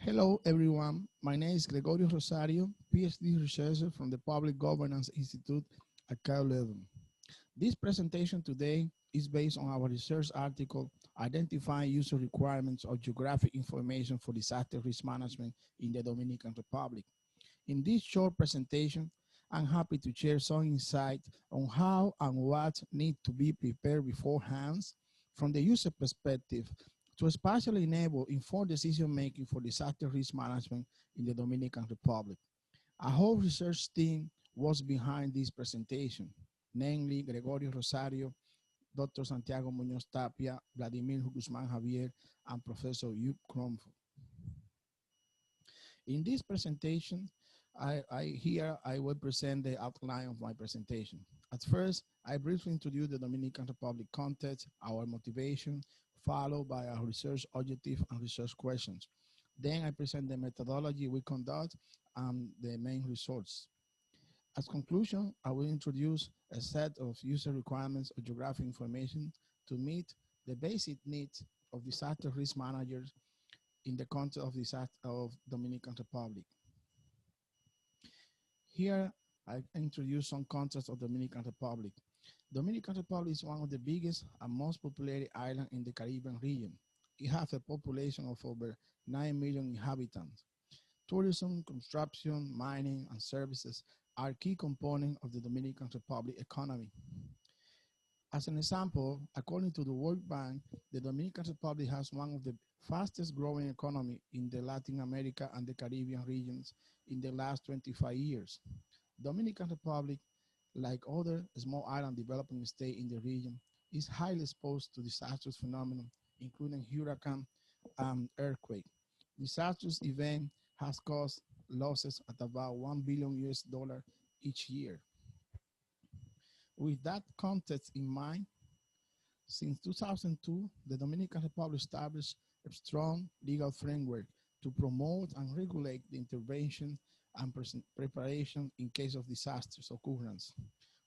Hello, everyone. My name is Gregorio Rosario, PhD researcher from the Public Governance Institute at Cal 11. This presentation today is based on our research article, Identifying User Requirements of Geographic Information for Disaster Risk Management in the Dominican Republic. In this short presentation, I'm happy to share some insight on how and what need to be prepared beforehand from the user perspective to especially enable informed decision-making for disaster risk management in the Dominican Republic. A whole research team was behind this presentation, namely Gregorio Rosario, Dr. Santiago Muñoz Tapia, Vladimir Guzman Javier, and Professor Hugh Cromford. In this presentation, I will present the outline of my presentation. At first, I briefly introduce the Dominican Republic context, our motivation, followed by our research objective and research questions. Then I present the methodology we conduct and the main results. As conclusion, I will introduce a set of user requirements of geographic information to meet the basic needs of disaster risk managers in the context of Dominican Republic. Here, I introduce some concepts of Dominican Republic. Dominican Republic is one of the biggest and most populated islands in the Caribbean region. It has a population of over 9 million inhabitants. Tourism, construction, mining, and services are key components of the Dominican Republic economy. As an example, according to the World Bank, the Dominican Republic has one of the fastest growing economy in the Latin America and the Caribbean regions in the last 25 years. Dominican Republic, like other small island developing states in the region, is highly exposed to disastrous phenomena, including hurricane and earthquake. Disastrous event has caused losses at about $1 billion each year. With that context in mind, since 2002, the Dominican Republic established a strong legal framework to promote and regulate the intervention and preparation in case of disasters occurrence,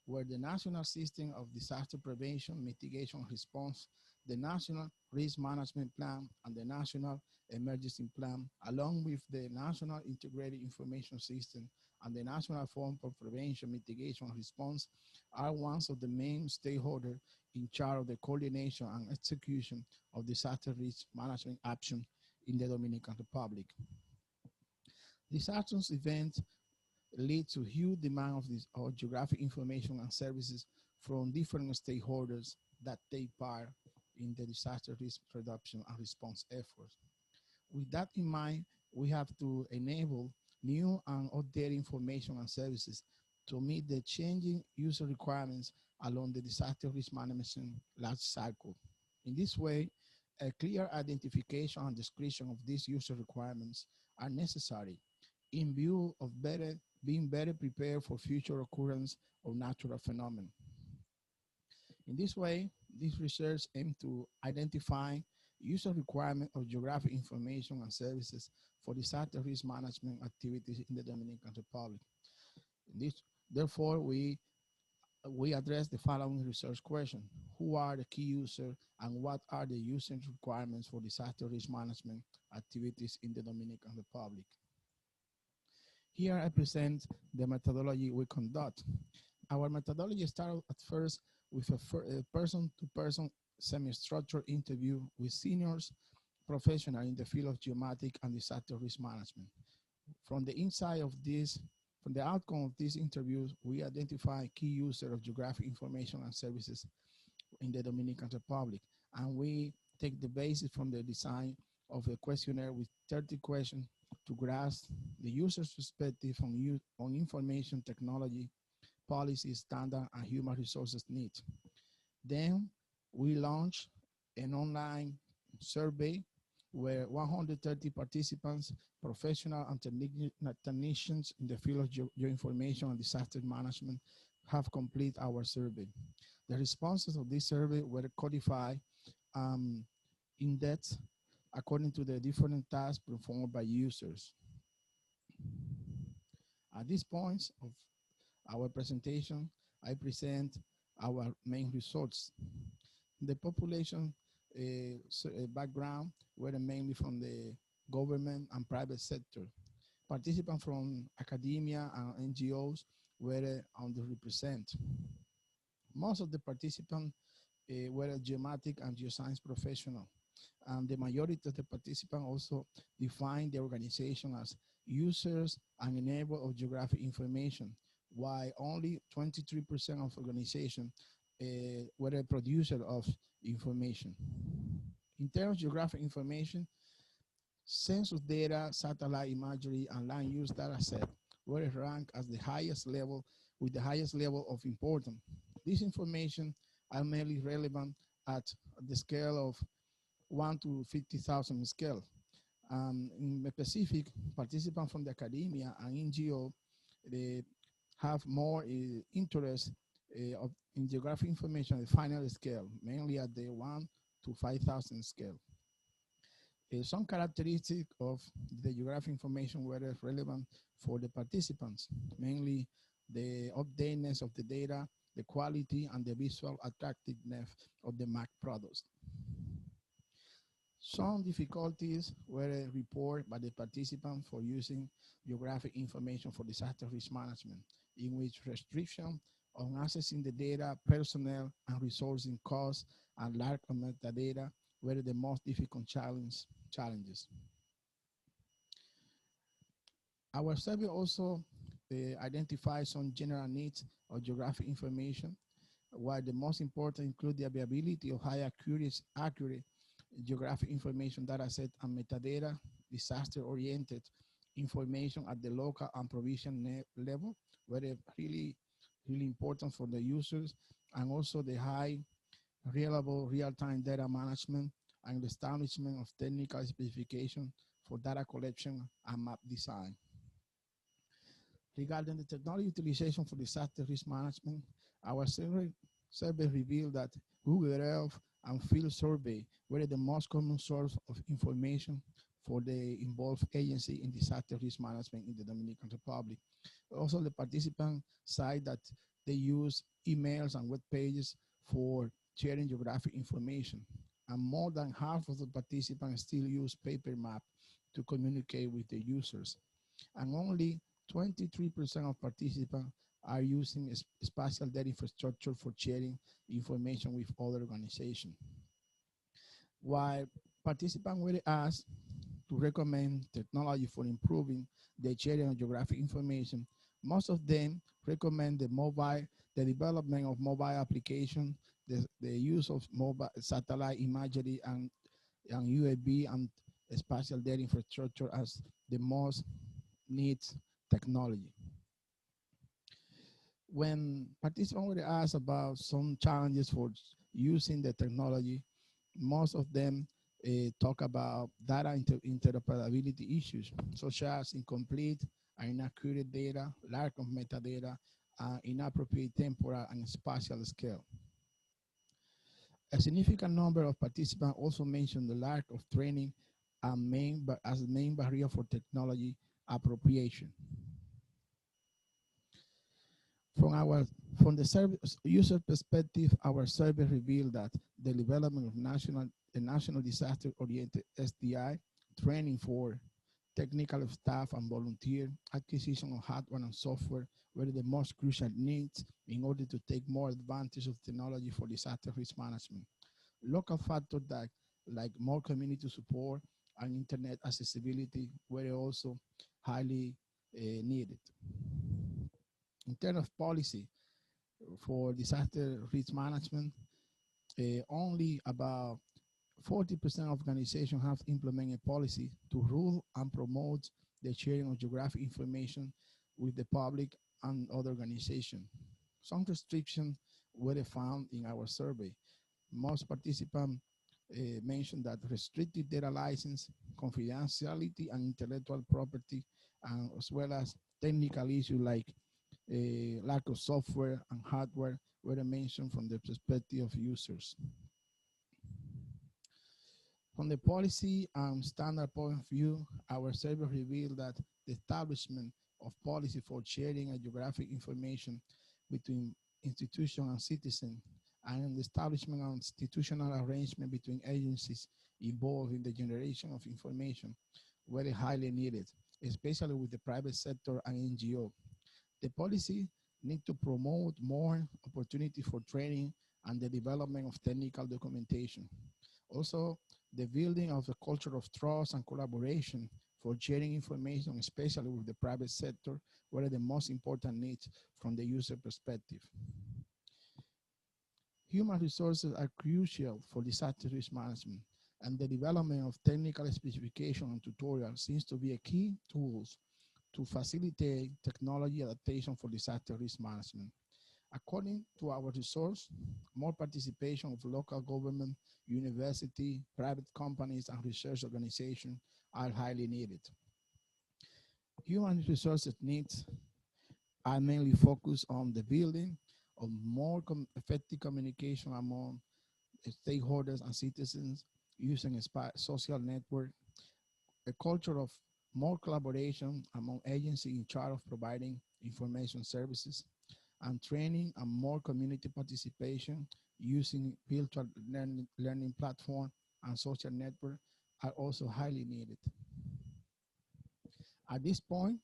where the National System of Disaster Prevention, Mitigation, and Response, the National Risk Management Plan, and the National Emergency Plan, along with the National Integrated Information System and the National Fund for Prevention, Mitigation, and Response, are one of the main stakeholders in charge of the coordination and execution of disaster risk management action in the Dominican Republic. Disastrous events lead to huge demand of geographic information and services from different stakeholders that take part in the disaster risk reduction and response efforts. With that in mind, we have to enable new and updated information and services to meet the changing user requirements along the disaster risk management life cycle. In this way, a clear identification and description of these user requirements are necessary in view of being better prepared for future occurrence of natural phenomena. In this way, this research aims to identify user requirement of geographic information and services for disaster risk management activities in the Dominican Republic. Therefore, we address the following research question: who are the key users and what are the usage requirements for disaster risk management activities in the Dominican Republic? Here I present the methodology we conduct. Our methodology started at first with a person-to-person semi-structured interview with seniors professionals in the field of geomatics and disaster risk management. From the outcome of these interviews, we identify key users of geographic information and services in the Dominican Republic, and we take the basis from the design of a questionnaire with 30 questions to grasp the user's perspective on information technology, policy, standard, and human resources needs. Then we launch an online survey where 130 participants, professional and technicians in the field of geoinformation and disaster management have completed our survey. The responses of this survey were codified in depth according to the different tasks performed by users. At this point of our presentation, I present our main results. The population background were mainly from the government, and private sector. Participants from academia and NGOs were underrepresented. Most of the participants were geomatic and geoscience professionals, and the majority of the participants also defined the organization as users and enablers of geographic information, while only 23% of organizations were a producer of information. In terms of geographic information, census data, satellite imagery, and land use data set were ranked as the highest level with the highest level of importance. This information are mainly relevant at the scale of 1 to 50,000 scale. In specific, participants from the academia and NGO they have more interest in geographic information at the final scale, mainly at the 1 to 5,000 scale. Some characteristics of the geographic information were relevant for the participants, mainly the updateness of the data, the quality, and the visual attractiveness of the map products. Some difficulties were reported by the participants for using geographic information for disaster risk management, in which restriction on accessing the data, personnel, and resourcing costs, and lack of metadata were the most difficult challenges. Our survey also identifies some general needs of geographic information, while the most important include the availability of high accurate geographic information data set and metadata, disaster-oriented information at the local and provision level, were really important for the users, and also the high reliable real-time data management and the establishment of technical specifications for data collection and map design. Regarding the technology utilization for disaster risk management, our survey revealed that Google Earth and field survey were the most common source of information for the involved agency in disaster risk management in the Dominican Republic. Also, the participants cite that they use emails and web pages for sharing geographic information, and more than half of the participants still use paper map to communicate with the users, and only 23% of participants are using spatial data infrastructure for sharing information with other organizations. While participants were asked to recommend technology for improving the sharing of geographic information, most of them recommend the development of mobile applications, the use of mobile satellite imagery and UAV and spatial data infrastructure as the most needs technology. When participants were asked about some challenges for using the technology, most of them talk about data interoperability issues, such as incomplete and inaccurate data, lack of metadata, inappropriate temporal and spatial scale. A significant number of participants also mentioned the lack of training as the main barrier for technology appropriation. From the user perspective, our survey revealed that the development of the National Disaster-Oriented SDI, training for technical staff and volunteer, acquisition of hardware and software were the most crucial needs in order to take more advantage of technology for disaster risk management. Local factors like more community support and internet accessibility were also highly needed. In terms of policy for disaster risk management, only about 40% of organizations have implemented policy to rule and promote the sharing of geographic information with the public and other organizations. Some restrictions were found in our survey. Most participants mentioned that restricted data license, confidentiality, and intellectual property, as well as technical issues like lack of software and hardware were mentioned from the perspective of users. From the policy and standard point of view, our survey revealed that the establishment of policy for sharing of geographic information between institutions and citizens, and the establishment of institutional arrangement between agencies involved in the generation of information very highly needed, especially with the private sector and NGO. The policy needs to promote more opportunity for training and the development of technical documentation. Also, the building of a culture of trust and collaboration for sharing information, especially with the private sector, were the most important needs from the user perspective. Human resources are crucial for disaster risk management, and the development of technical specification and tutorials seems to be a key tools to facilitate technology adaptation for disaster risk management. According to our resource, more participation of local government, university, private companies, and research organizations are highly needed. Human resources needs are mainly focused on the building of more effective communication among stakeholders and citizens using a social network, a culture of more collaboration among agencies in charge of providing information services, and training and more community participation using virtual learning platform and social network are also highly needed. At this point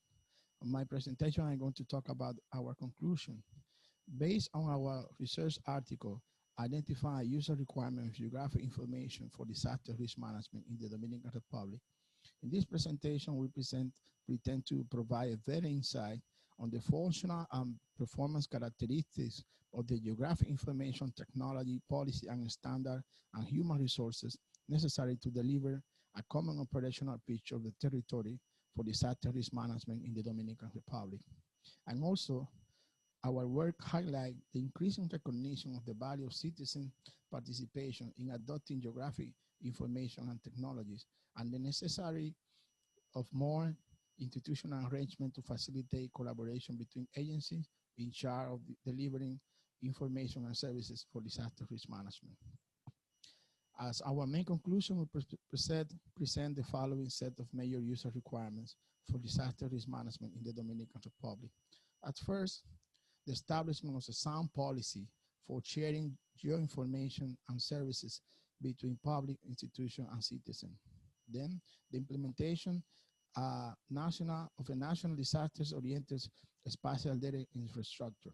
of my presentation, I'm going to talk about our conclusion. Based on our research article, identify user requirement of geographic information for disaster risk management in the Dominican Republic. In this presentation, we pretend to provide a better insight on the functional and performance characteristics of the geographic information technology, policy and standard, and human resources necessary to deliver a common operational picture of the territory for disaster risk management in the Dominican Republic. And also, our work highlights the increasing recognition of the value of citizen participation in adopting geographic information and technologies, and the necessary of more institutional arrangement to facilitate collaboration between agencies in charge of delivering information and services for disaster risk management. As our main conclusion, we present the following set of major user requirements for disaster risk management in the Dominican Republic. At first, the establishment of a sound policy for sharing geoinformation and services between public institutions and citizens. Then, the implementation of a national disasters-oriented spatial data infrastructure.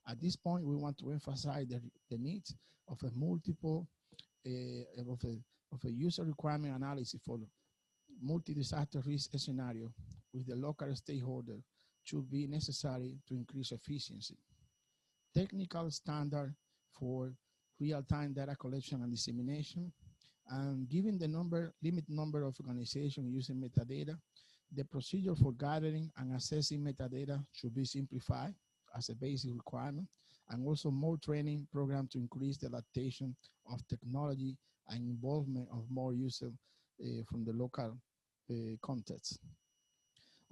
At this point, we want to emphasize the needs of a multiple of a user requirement analysis for multi-disaster risk scenario with the local stakeholder should be necessary to increase efficiency. Technical standard for real-time data collection and dissemination, and given the limited number of organizations using metadata, the procedure for gathering and assessing metadata should be simplified as a basic requirement, and also more training programs to increase the adaptation of technology and involvement of more users from the local context.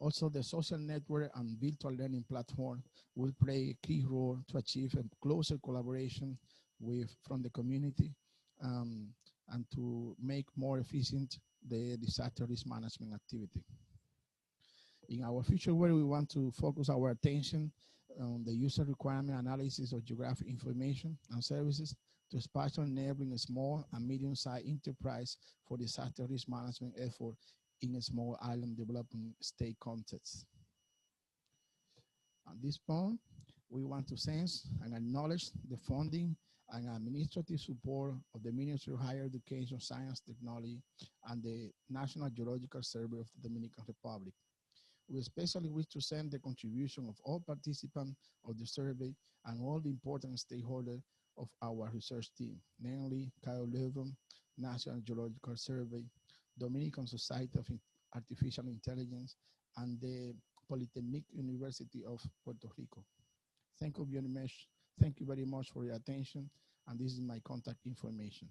Also, the social network and virtual learning platform will play a key role to achieve a closer collaboration from the community and to make more efficient the disaster risk management activity. In our future work, we want to focus our attention on the user requirement analysis of geographic information and services to spatial enabling small and medium-sized enterprise for disaster risk management effort in a small island developing state context. At this point, we want to thank and acknowledge the funding and administrative support of the Ministry of Higher Education, Science, Technology, and the National Geological Survey of the Dominican Republic. We especially wish to thank the contribution of all participants of the survey and all the important stakeholders of our research team, namely Kyle Leuven, National Geological Survey, Dominican Society of Artificial Intelligence, and the Polytechnic University of Puerto Rico. Thank you very much for your attention, and this is my contact information.